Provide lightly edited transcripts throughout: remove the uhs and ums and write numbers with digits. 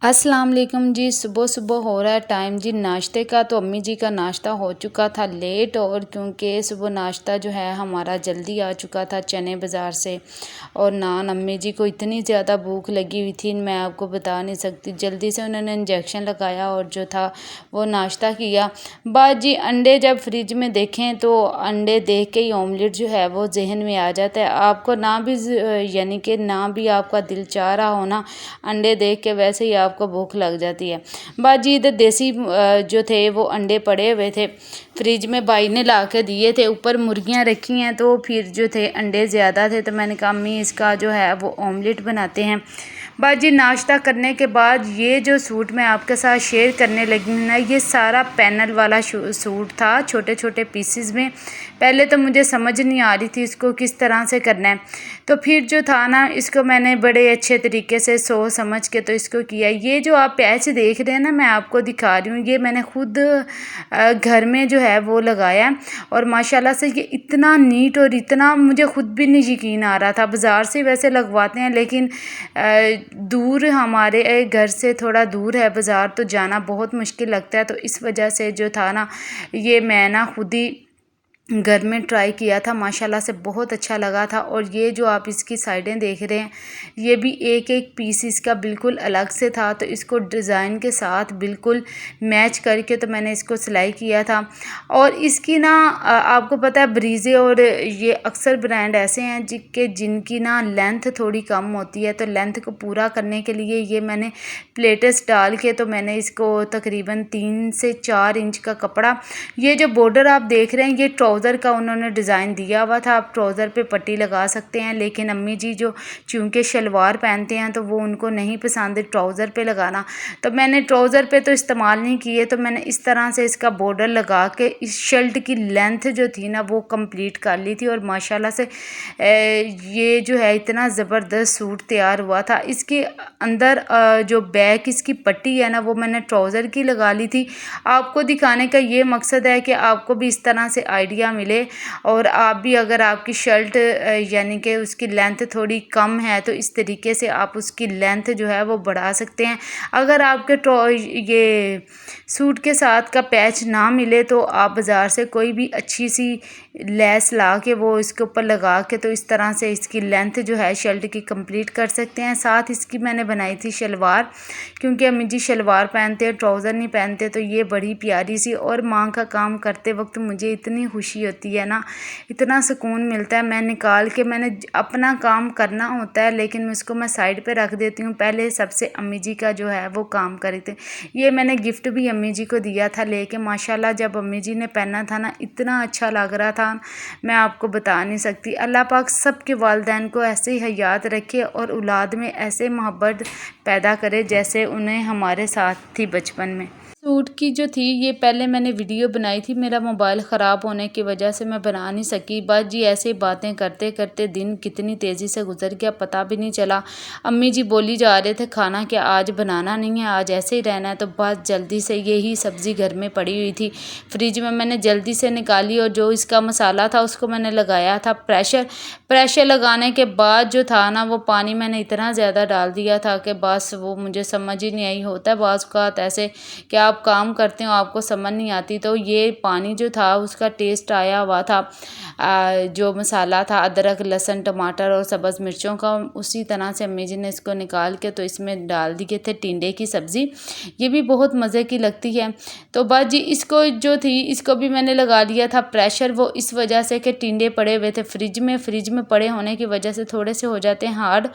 अस्सलाम वालेकुम जी। सुबह सुबह हो रहा है टाइम जी नाश्ते का। तो अम्मी जी का नाश्ता हो चुका था लेट, और क्योंकि सुबह नाश्ता जो है हमारा जल्दी आ चुका था चने बाज़ार से, और नान अम्मी जी को इतनी ज़्यादा भूख लगी हुई थी मैं आपको बता नहीं सकती। जल्दी से उन्होंने इंजेक्शन लगाया और जो था वो नाश्ता किया। बाद जी अंडे जब फ्रिज में देखें तो अंडे देख के ही ऑमलेट जो है वो जहन में आ जाता है। आपको ना भी यानी कि ना भी आपका दिल चाह रहा हो ना, अंडे देख के वैसे ही आपको भूख लग जाती है। बाजी इधर देसी जो थे वो अंडे पड़े हुए थे फ्रिज में, भाई ने ला के दिए थे। ऊपर मुर्गियां रखी हैं तो फिर जो थे अंडे ज़्यादा थे, तो मैंने कहा अम्मी इसका जो है वो ऑमलेट बनाते हैं। बाजी नाश्ता करने के बाद ये जो सूट मैं आपके साथ शेयर करने लगी हूँ ना, ये सारा पैनल वाला सूट था छोटे छोटे पीसेस में। पहले तो मुझे समझ नहीं आ रही थी इसको किस तरह से करना है, तो फिर जो था ना इसको मैंने बड़े अच्छे तरीके से सोच समझ के तो इसको किया। ये जो आप पैच देख रहे हैं ना, मैं आपको दिखा रही हूँ, ये मैंने खुद घर में जो है वो लगाया, और माशाल्लाह से ये इतना नीट और इतना मुझे खुद भी नहीं यकीन आ रहा था। बाज़ार से वैसे लगवाते हैं लेकिन दूर, हमारे घर से थोड़ा दूर है बाज़ार, तो जाना बहुत मुश्किल लगता है। तो इस वजह से जो था ना ये मैं ना खुद ही घर में ट्राई किया था, माशाल्लाह से बहुत अच्छा लगा था। और ये जो आप इसकी साइडें देख रहे हैं, ये भी एक एक पीस इसका बिल्कुल अलग से था, तो इसको डिज़ाइन के साथ बिल्कुल मैच करके तो मैंने इसको सिलाई किया था। और इसकी ना आपको पता है ब्रीज़े और ये अक्सर ब्रांड ऐसे हैं जिनकी ना लेंथ थोड़ी कम होती है, तो लेंथ को पूरा करने के लिए ये मैंने प्लेट्स डाल के तो मैंने इसको तकरीबन 3 से 4 इंच का कपड़ा, ये जो बॉर्डर आप देख रहे हैं ये ट्राउज़र का उन्होंने डिज़ाइन दिया हुआ था। आप ट्राउज़र पे पट्टी लगा सकते हैं, लेकिन अम्मी जी जो चूँकि शलवार पहनते हैं तो वो उनको नहीं पसंद ट्राउज़र पे लगाना, तो मैंने ट्राउज़र पे तो इस्तेमाल नहीं किए। तो मैंने इस तरह से इसका बॉर्डर लगा के इस शर्ट की लेंथ जो थी ना वो कंप्लीट कर ली थी, और माशाल्लाह से ये जो है इतना ज़बरदस्त सूट तैयार हुआ था। इसके अंदर जो बैक इसकी पट्टी है ना वो मैंने ट्राउज़र की लगा ली थी। आपको दिखाने का ये मकसद है कि आपको भी इस तरह से आइडिया मिले, और आप भी अगर आपकी शर्ट यानी कि उसकी लेंथ थोड़ी कम है तो इस तरीके से आप उसकी लेंथ जो है वो बढ़ा सकते हैं। अगर आपके ये सूट के साथ का पैच ना मिले तो आप बाज़ार से कोई भी अच्छी सी लेस ला के वो इसके ऊपर लगा के तो इस तरह से इसकी लेंथ जो है शर्ट की कंप्लीट कर सकते हैं। साथ इसकी मैंने बनाई थी शलवार, क्योंकि अम्मी जी शलवार पहनते हैं ट्राउज़र नहीं पहनते, तो ये बड़ी प्यारी सी। और माँ का काम करते वक्त मुझे इतनी खुशी होती है ना, इतना सुकून मिलता है। मैं निकाल के मैंने अपना काम करना होता है लेकिन उसको मैं साइड पे रख देती हूँ, पहले सबसे अम्मी जी का जो है वो काम करे थे। ये मैंने गिफ्ट भी अम्मी जी को दिया था लेके, माशाल्लाह जब अम्मी जी ने पहना था ना इतना अच्छा लग रहा था, मैं आपको बता नहीं सकती। अल्लाह पाक सबके वालिदैन को ऐसे ही हयात रखे और औलाद में ऐसे मोहब्बत पैदा करे जैसे उन्हें हमारे साथ थी बचपन में। सूट की जो थी ये पहले मैंने वीडियो बनाई थी, मेरा मोबाइल ख़राब होने की वजह से मैं बना नहीं सकी। बस जी ऐसे बातें करते करते दिन कितनी तेज़ी से गुजर गया पता भी नहीं चला। अम्मी जी बोली जा रहे थे खाना क्या आज बनाना नहीं है, आज ऐसे ही रहना है, तो बस जल्दी से यही सब्ज़ी घर में पड़ी हुई थी फ्रिज में, मैंने जल्दी से निकाली और जो इसका मसाला था उसको मैंने लगाया था प्रेशर लगाने के बाद जो था ना वो पानी मैंने इतना ज़्यादा डाल दिया था कि बस वो मुझे समझ ही नहीं आई। होता है बाज़ औक़ात ऐसे कि आप काम करते हो आपको समझ नहीं आती, तो ये पानी जो था उसका टेस्ट आया हुआ था। जो मसाला था अदरक लहसुन टमाटर और सब्ज़ मिर्चों का, उसी तरह से अम्मी जी ने इसको निकाल के तो इसमें डाल दिए थे टिंडे की सब्ज़ी, ये भी बहुत मज़े की लगती है। तो बस जी इसको जो थी इसको भी मैंने लगा लिया था प्रेशर, वो इस वजह से कि टिंडे पड़े हुए थे फ्रिज में पड़े होने की वजह से थोड़े से हो जाते हैं हार्ड,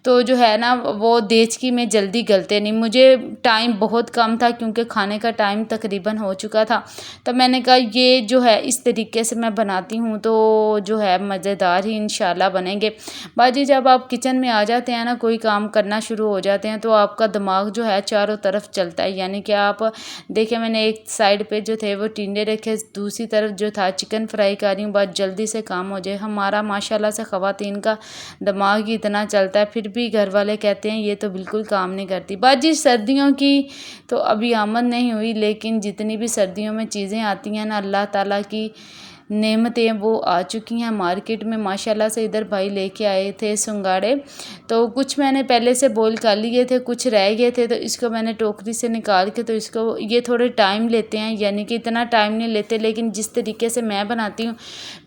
तो जो है ना वो देचकी में जल्दी गलते नहीं। मुझे टाइम बहुत कम था क्योंकि खाने का टाइम तकरीबन हो चुका था, तो मैंने कहा ये जो है इस तरीके से मैं बनाती हूँ तो जो है मज़ेदार ही इंशाल्लाह बनेंगे। बाजी जब आप किचन में आ जाते हैं ना, कोई काम करना शुरू हो जाते हैं तो आपका दिमाग जो है चारों तरफ चलता है। यानी कि आप देखें मैंने एक साइड पे जो थे वो टिंडे रखे, दूसरी तरफ जो था चिकन फ्राई कर रही हूँ, बस जल्दी से काम हो जाए। हमारा माशाल्लाह से ख़वातीन का दिमाग ही इतना चलता है, फिर भी घर वाले कहते हैं ये तो बिल्कुल काम नहीं करती। बाजी सर्दियों की तो अभी आमद नहीं हुई, लेकिन जितनी भी सर्दियों में चीज़ें आती हैं ना अल्लाह ताला की नेमतें वो आ चुकी हैं मार्केट में माशाल्लाह से। इधर भाई लेके आए थे सिंगाड़े, तो कुछ मैंने पहले से बॉईल कर लिए थे, कुछ रह गए थे, तो इसको मैंने टोकरी से निकाल के, तो इसको ये थोड़े टाइम लेते हैं, यानी कि इतना टाइम नहीं लेते, लेकिन जिस तरीके से मैं बनाती हूँ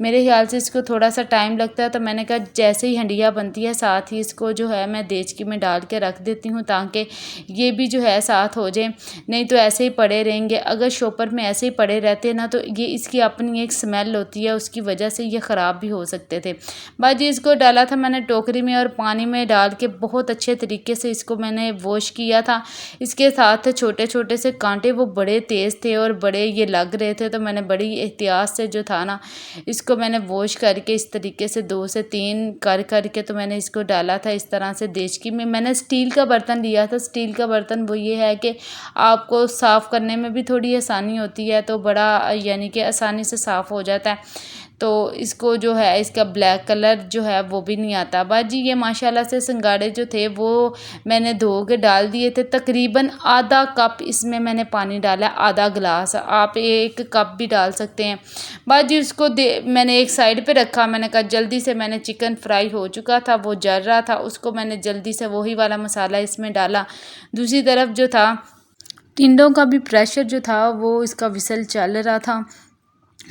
मेरे ख्याल से इसको थोड़ा सा टाइम लगता है। तो मैंने कहा जैसे ही हंडिया बनती है साथ ही इसको जो है मैं देचकी में डाल के रख देती हूँ, ताकि ये भी जो है साथ हो जाए, नहीं तो ऐसे ही पड़े रहेंगे। अगर शॉपर में ऐसे ही पड़े रहते हैं ना तो ये इसकी अपनी एक स्मेल होती है, उसकी वजह से ये ख़राब भी हो सकते थे। बाजी इसको डाला था मैंने टोकरी में और पानी में डाल के बहुत अच्छे तरीके से इसको मैंने वॉश किया था। इसके साथ छोटे छोटे से कांटे वो बड़े तेज़ थे और बड़े ये लग रहे थे, तो मैंने बड़ी एहतियात से जो था ना इसको मैंने वॉश करके इस तरीके से 2 से 3 कर करके तो मैंने इसको डाला था इस तरह से देचकी में। मैंने स्टील का बर्तन लिया था। स्टील का बर्तन वो ये है कि आपको साफ़ करने में भी थोड़ी आसानी होती है, तो बड़ा यानी कि आसानी से साफ़ हो जाता है। तो इसको जो है इसका ब्लैक कलर जो है वो भी नहीं आता। बाजी ये माशाल्लाह से सिंगाड़े जो थे वो मैंने धो के डाल दिए थे। तकरीबन आधा कप इसमें मैंने पानी डाला, आधा गिलास, आप 1 कप भी डाल सकते हैं। बाजी उसको मैंने एक साइड पे रखा। मैंने कहा जल्दी से, मैंने चिकन फ्राई हो चुका था, वो जल रहा था, उसको मैंने जल्दी से वही वाला मसाला इसमें डाला। दूसरी तरफ जो था टिंडों का भी प्रेशर जो था वो इसका विसल चल रहा था।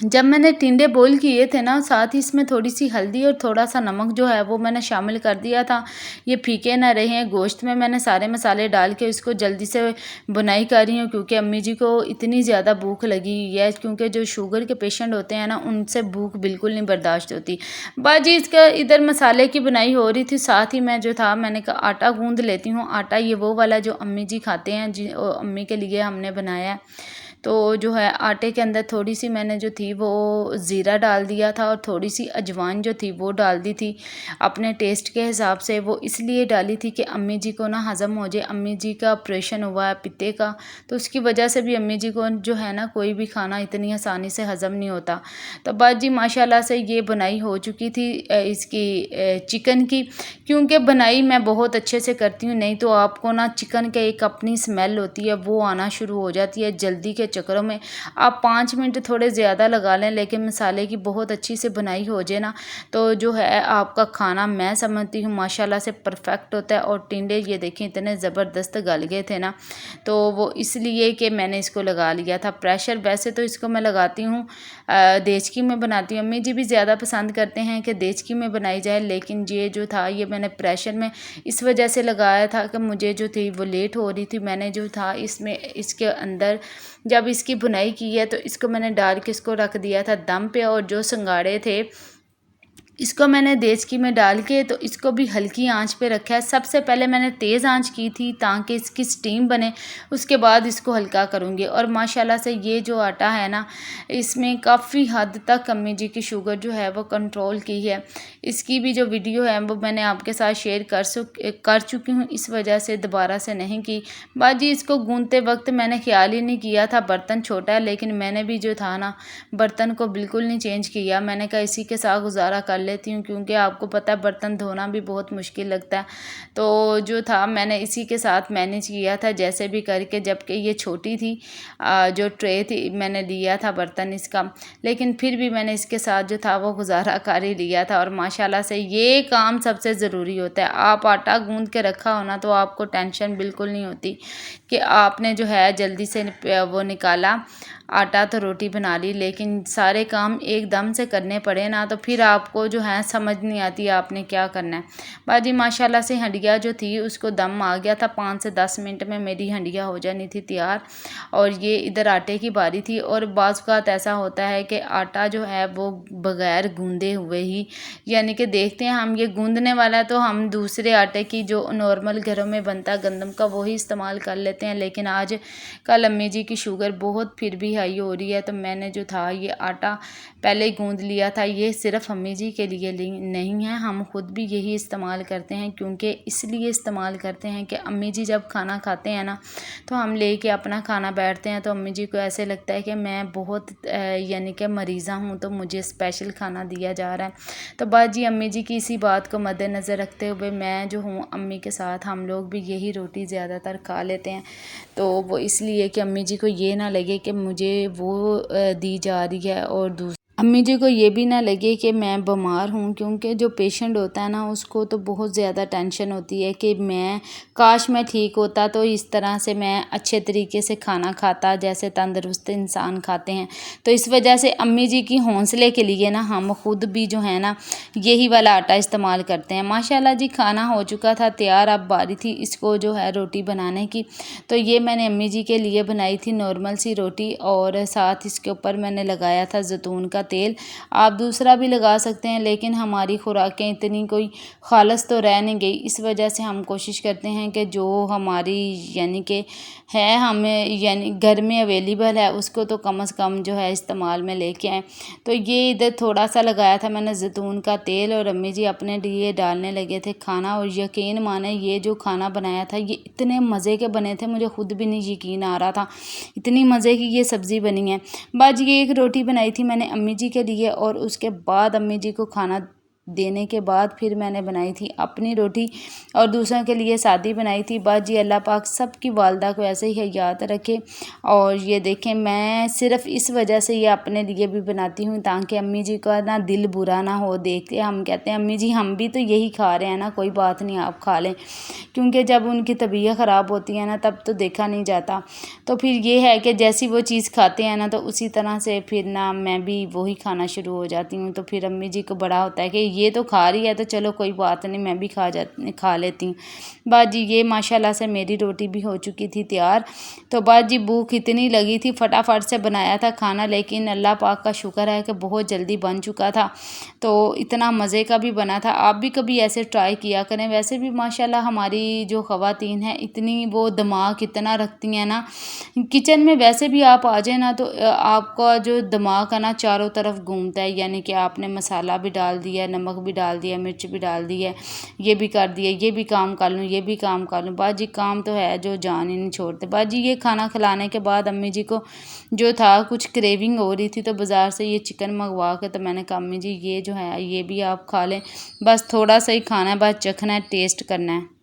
जब मैंने टिंडे बॉईल किए थे ना साथ ही इसमें थोड़ी सी हल्दी और थोड़ा सा नमक जो है वो मैंने शामिल कर दिया था, ये फीके ना रहें। गोश्त में मैंने सारे मसाले डाल के इसको जल्दी से बुनाई कर रही हूँ, क्योंकि अम्मी जी को इतनी ज़्यादा भूख लगी हुई है, क्योंकि जो शुगर के पेशेंट होते हैं ना उनसे भूख बिल्कुल नहीं बर्दाश्त होती। बाजी इसका इधर मसाले की बुनाई हो रही थी, साथ ही मैं जो था मैंने कहा आटा गूँध लेती हूँ। आटा ये वो वाला जो अम्मी जी खाते हैं, जी अम्मी के लिए हमने बनाया है। तो जो है आटे के अंदर थोड़ी सी मैंने जो थी वो ज़ीरा डाल दिया था और थोड़ी सी अजवाइन जो थी वो डाल दी थी अपने टेस्ट के हिसाब से। वो इसलिए डाली थी कि अम्मी जी को ना हज़म हो जाए। अम्मी जी का ऑपरेशन हुआ है पित्ते का, तो उसकी वजह से भी अम्मी जी को जो है ना कोई भी खाना इतनी आसानी से हज़म नहीं होता। तो बाजी माशाल्लाह से ये बनाई हो चुकी थी इसकी चिकन की, क्योंकि बनाई मैं बहुत अच्छे से करती हूँ, नहीं तो आपको ना चिकन के एक अपनी स्मेल होती है वो आना शुरू हो जाती है। जल्दी के चक्करों में आप 5 मिनट थोड़े ज़्यादा लगा लें, लेकिन मसाले की बहुत अच्छी से बनाई हो जाए ना तो जो है आपका खाना मैं समझती हूँ माशाल्लाह से परफेक्ट होता है। और टिंडे ये देखें इतने ज़बरदस्त गल गए थे ना, तो वो इसलिए कि मैंने इसको लगा लिया था प्रेशर। वैसे तो इसको मैं लगाती हूँ देचकी में बनाती हूँ, अम्मी जी भी ज़्यादा पसंद करते हैं कि देचकी में बनाई जाए, लेकिन ये जो था ये मैंने प्रेशर में इस वजह से लगाया था कि मुझे जो थी वो लेट हो रही थी। मैंने जो था इसमें इसके अंदर जब इसकी बुनाई की है तो इसको मैंने डाल के इसको रख दिया था दम पे, और जो सिंगाड़े थे इसको मैंने देचकी में डाल के तो इसको भी हल्की आंच पे रखा है। सबसे पहले मैंने तेज़ आंच की थी ताकि इसकी स्टीम बने, उसके बाद इसको हल्का करूँगी। और माशाल्लाह से ये जो आटा है ना इसमें काफ़ी हद तक अम्मी जी की शुगर जो है वो कंट्रोल की है। इसकी भी जो वीडियो है वो मैंने आपके साथ शेयर कर चुकी हूँ, इस वजह से दोबारा से नहीं की। बाजी इसको गूंदते वक्त मैंने ख्याल ही नहीं किया था, बर्तन छोटा है, लेकिन मैंने भी जो था ना बर्तन को बिल्कुल नहीं चेंज किया। मैंने कहा इसी के साथ गुजारा कर लेती हूँ, क्योंकि आपको पता है बर्तन धोना भी बहुत मुश्किल लगता है। तो जो था मैंने इसी के साथ मैनेज किया था जैसे भी करके, जबकि ये छोटी थी जो ट्रे थी मैंने लिया था बर्तन इसका, लेकिन फिर भी मैंने इसके साथ जो था वो गुजारा कर ही लिया था। और माशाल्लाह से ये काम सबसे ज़रूरी होता है। आप आटा गूंद के रखा हो ना तो आपको टेंशन बिल्कुल नहीं होती कि आपने जो है जल्दी से वो निकाला आटा तो रोटी बना ली, लेकिन सारे काम एकदम से करने पड़े ना तो फिर आपको जो है समझ नहीं आती आपने क्या करना है। बाजी माशाल्लाह से हंडिया जो थी उसको दम आ गया था, 5 से 10 मिनट में मेरी हंडिया हो जानी थी तैयार। और ये इधर आटे की बारी थी। और बाज़ औक़ात ऐसा होता है कि आटा जो है वो बग़ैर गूंदे हुए ही, यानी कि देखते हैं हम ये गूंदने वाला है तो हम दूसरे आटे की जो नॉर्मल घरों में बनता है गंदम का वही इस्तेमाल कर लेते हैं, लेकिन आज कल अम्मी जी की शुगर बहुत फिर भी हाई हो रही है, तो मैंने जो था ये आटा पहले ही गूंद लिया था। ये सिर्फ अम्मी जी के लिए नहीं है, हम खुद भी यही इस्तेमाल करते हैं, क्योंकि इसलिए इस्तेमाल करते हैं कि अम्मी जी जब खाना खाते हैं ना तो हम लेके अपना खाना बैठते हैं तो अम्मी जी को ऐसे लगता है कि मैं बहुत यानी कि मरीज़ा हूँ तो मुझे स्पेशल खाना दिया जा रहा है। तो बाजी अम्मी जी की इसी बात को मद्देनज़र रखते हुए मैं जो हूँ अम्मी के साथ हम लोग भी यही रोटी ज़्यादातर खा लेते हैं। तो वो इसलिए कि अम्मी जी को ये ना लगे कि मुझे वो दी जा रही है और अम्मी जी को ये भी ना लगे कि मैं बीमार हूँ, क्योंकि जो पेशेंट होता है ना उसको तो बहुत ज़्यादा टेंशन होती है कि काश मैं ठीक होता तो इस तरह से मैं अच्छे तरीके से खाना खाता जैसे तंदुरुस्त इंसान खाते हैं। तो इस वजह से अम्मी जी की हौसले के लिए ना हम खुद भी जो है ना यही वाला आटा इस्तेमाल करते हैं। माशाल्लाह जी खाना हो चुका था तैयार, अब बारी थी इसको जो है रोटी बनाने की। तो ये मैंने अम्मी जी के लिए बनाई थी नॉर्मल सी रोटी, और साथ इसके ऊपर मैंने लगाया था ज़ैतून का तेल। आप दूसरा भी लगा सकते हैं, लेकिन हमारी खुराकें इतनी कोई खालस तो रह नहीं गई, इस वजह से हम कोशिश करते हैं कि जो हमारी यानी कि है हमें यानी घर में अवेलेबल है उसको तो कम से कम जो है इस्तेमाल में लेके आएँ। तो ये इधर थोड़ा सा लगाया था मैंने ज़ैतून का तेल, और अम्मी जी अपने लिए डालने लगे थे खाना। और यकीन माने ये जो खाना बनाया था ये इतने मज़े के बने थे, मुझे खुद भी नहीं यकीन आ रहा था इतनी मज़े की ये सब्ज़ी बनी है। बाद ये एक रोटी बनाई थी मैंने अम्मी जी के लिए, और उसके बाद अम्मी जी को खाना देने के बाद फिर मैंने बनाई थी अपनी रोटी और दूसरों के लिए सादी बनाई थी। बस जी अल्लाह पाक सबकी वालदा को ऐसे ही याद रखे। और ये देखें मैं सिर्फ इस वजह से ये अपने लिए भी बनाती हूँ ताकि अम्मी जी का ना दिल बुरा ना हो देख के। हम कहते हैं अम्मी जी हम भी तो यही खा रहे हैं ना, कोई बात नहीं आप खा लें, क्योंकि जब उनकी तबीयत ख़राब होती है ना तब तो देखा नहीं जाता। तो फिर ये है कि जैसी वो चीज़ खाते हैं ना तो उसी तरह से फिर ना मैं भी वही खाना शुरू हो जाती हूँ। तो फिर अम्मी जी को बड़ा होता है कि ये तो खा रही है तो चलो कोई बात नहीं मैं भी खा लेती हूँ। बाद जी ये माशाल्लाह से मेरी रोटी भी हो चुकी थी तैयार। तो बाद जी भूख इतनी लगी थी, फटाफट से बनाया था खाना, लेकिन अल्लाह पाक का शुक्र है कि बहुत जल्दी बन चुका था। तो इतना मज़े का भी बना था। आप भी कभी ऐसे ट्राई किया करें। वैसे भी माशाल्लाह हमारी जो ख़वातीन हैं इतनी वो दिमाग इतना रखती हैं ना, किचन में वैसे भी आप आ जाए ना तो आपका जो दिमाग है ना चारों तरफ घूमता है। यानी कि आपने मसाला भी डाल दिया, नमक भी डाल दिया, मिर्च भी डाल दी है, ये भी कर दिया, ये भी काम कर लूँ, ये भी काम कर लूँ। बाजी काम तो है जो जान ही नहीं छोड़ते। बाजी ये खाना खिलाने के बाद अम्मी जी को जो था कुछ क्रेविंग हो रही थी, तो बाज़ार से ये चिकन मंगवा के तो मैंने कहा अम्मी जी ये जो है ये भी आप खा लें, बस थोड़ा सा ही खाना है, बस चखना है, टेस्ट करना है।